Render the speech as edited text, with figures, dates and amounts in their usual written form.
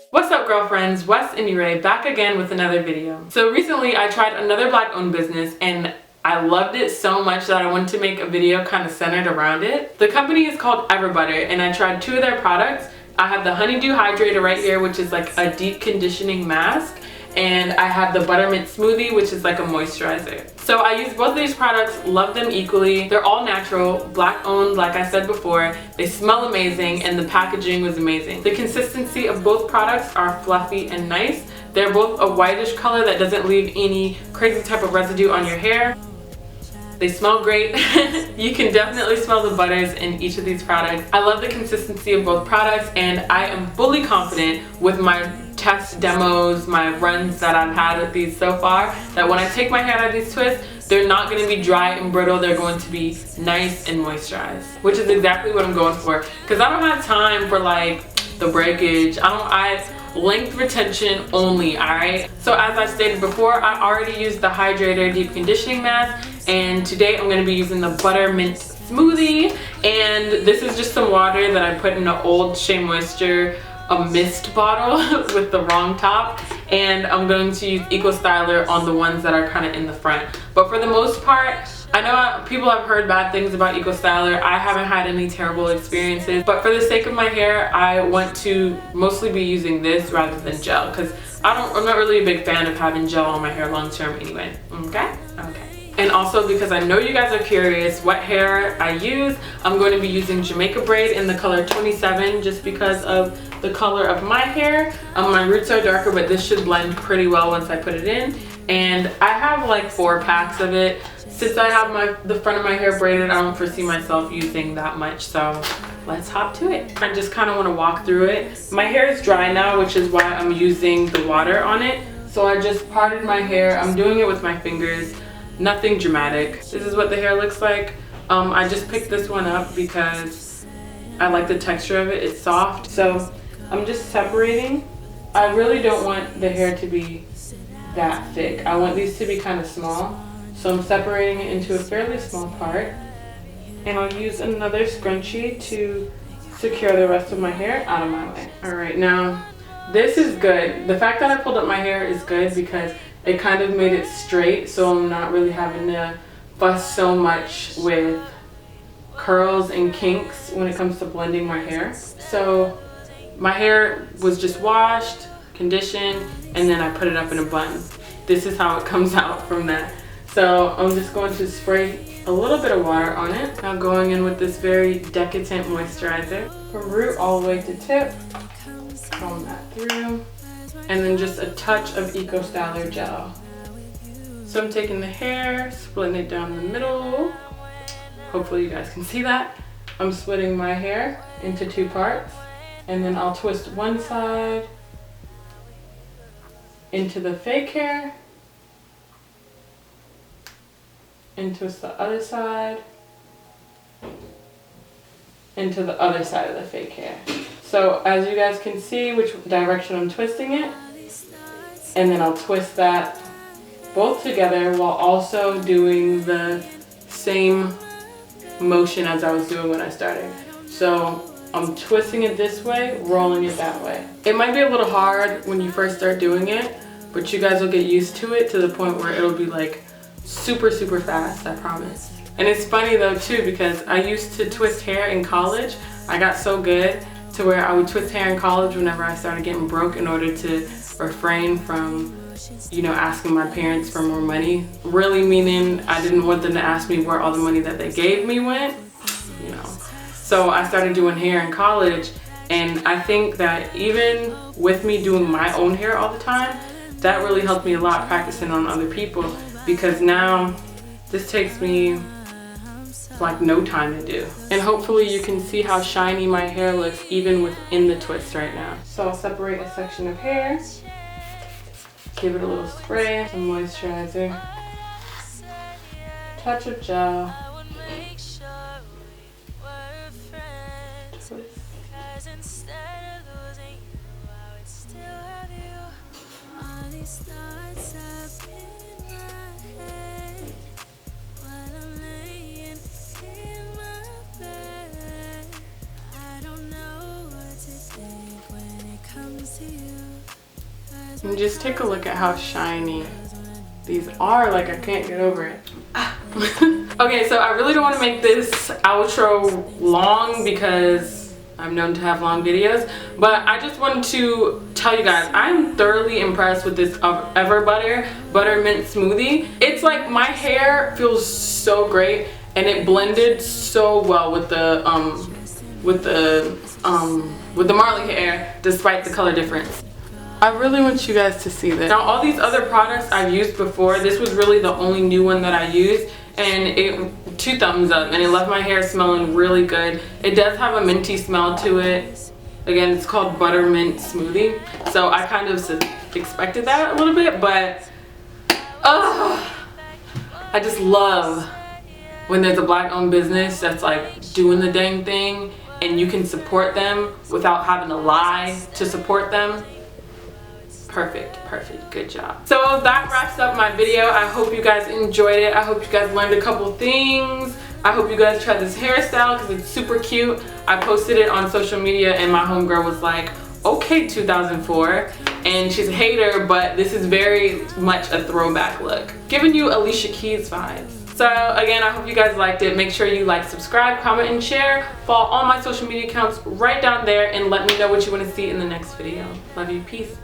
What's up, girlfriends? Wes and Ray back again with another video. So recently I tried another black owned business and I loved it so much that I wanted to make a video kind of centered around it. The company is called EverButter and I tried 2 of their products. I have the Honeydew Hydrator right here, which is like a deep conditioning mask, and I have the Buttermint Smoothie, which is like a moisturizer. So I use both of these products, love them equally. They're all natural, black owned, like I said before. They smell amazing and the packaging was amazing. The consistency of both products are fluffy and nice. They're both a whitish color that doesn't leave any crazy type of residue on your hair. They smell great. You can definitely smell the butters in each of these products. I love the consistency of both products and I am fully confident with my test demos, my runs that I've had with these so far, that when I take my hair out of these twists, they're not going to be dry and brittle. They're going to be nice and moisturized, which is exactly what I'm going for, because I don't have time for like the breakage. I length retention only, alright? So as I stated before, I already used the Hydrator Deep Conditioning Mask, and today I'm going to be using the Buttermint Smoothie, and this is just some water that I put in an old Shea Moisture mist bottle with the wrong top, and I'm going to use Eco Styler on the ones that are kind of in the front. But for the most part, I know people have heard bad things about Eco Styler. I haven't had any terrible experiences, but for the sake of my hair, I want to mostly be using this rather than gel, because I'm not really a big fan of having gel on my hair long term anyway. Okay. And also, because I know you guys are curious what hair I use, I'm going to be using Jamaica braid in the color 27 just because of the color of my hair. My roots are darker, but this should blend pretty well once I put it in. And I have like 4 packs of it. Since I have the front of my hair braided, I don't foresee myself using that much, so let's hop to it. I just kind of want to walk through it. My hair is dry now, which is why I'm using the water on it. So I just parted my hair. I'm doing it with my fingers. Nothing dramatic. This is what the hair looks like. I just picked this one up because I like the texture of it. It's soft. So I'm just separating. I really don't want the hair to be that thick. I want these to be kind of small. So I'm separating it into a fairly small part. And I'll use another scrunchie to secure the rest of my hair out of my way. Alright, now this is good. The fact that I pulled up my hair is good because it kind of made it straight, so I'm not really having to fuss so much with curls and kinks when it comes to blending my hair. So my hair was just washed, conditioned, and then I put it up in a bun. This is how it comes out from that. So I'm just going to spray a little bit of water on it. Now going in with this very decadent moisturizer. From root all the way to tip, comb that through. And then just a touch of Eco Styler gel. So I'm taking the hair, splitting it down the middle. Hopefully you guys can see that. I'm splitting my hair into 2 parts, and then I'll twist one side into the fake hair and twist the other side into the other side of the fake hair. So as you guys can see which direction I'm twisting it, and then I'll twist that both together while also doing the same motion as I was doing when I started. So I'm twisting it this way, rolling it that way. It might be a little hard when you first start doing it, but you guys will get used to it to the point where it'll be like super fast, I promise. And it's funny though too, because I used to twist hair in college. I got so good to where I would twist hair in college whenever I started getting broke in order to refrain from, you know, asking my parents for more money. Really meaning I didn't want them to ask me where all the money that they gave me went, you know. So I started doing hair in college, and I think that even with me doing my own hair all the time, that really helped me a lot practicing on other people, because now this takes me like no time to do. And hopefully you can see how shiny my hair looks even within the twist right now. So I'll separate a section of hair, give it a little spray, some moisturizer, touch of gel, twist. And just take a look at how shiny these are. Like, I can't get over it. Okay, so I really don't want to make this outro long because I'm known to have long videos, but I just wanted to tell you guys I'm thoroughly impressed with this EverButter buttermint smoothie. It's like my hair feels so great and it blended so well with the Marley hair despite the color difference. I really want you guys to see this. Now, all these other products I've used before, this was really the only new one that I used, and it 2 thumbs up, and it left my hair smelling really good. It does have a minty smell to it. Again, it's called buttermint smoothie, so I kind of expected that a little bit, but I just love when there's a black-owned business that's like doing the dang thing, and you can support them without having to lie to support them. Perfect, good job. So that wraps up my video. I hope you guys enjoyed it. I hope you guys learned a couple things. I hope you guys tried this hairstyle because it's super cute. I posted it on social media and my homegirl was like, okay 2004, and she's a hater, but this is very much a throwback look, giving you Alicia Keys vibes. So again, I hope you guys liked it. Make sure you like, subscribe, comment, and share. Follow all my social media accounts right down there and let me know what you want to see in the next video. Love you, peace.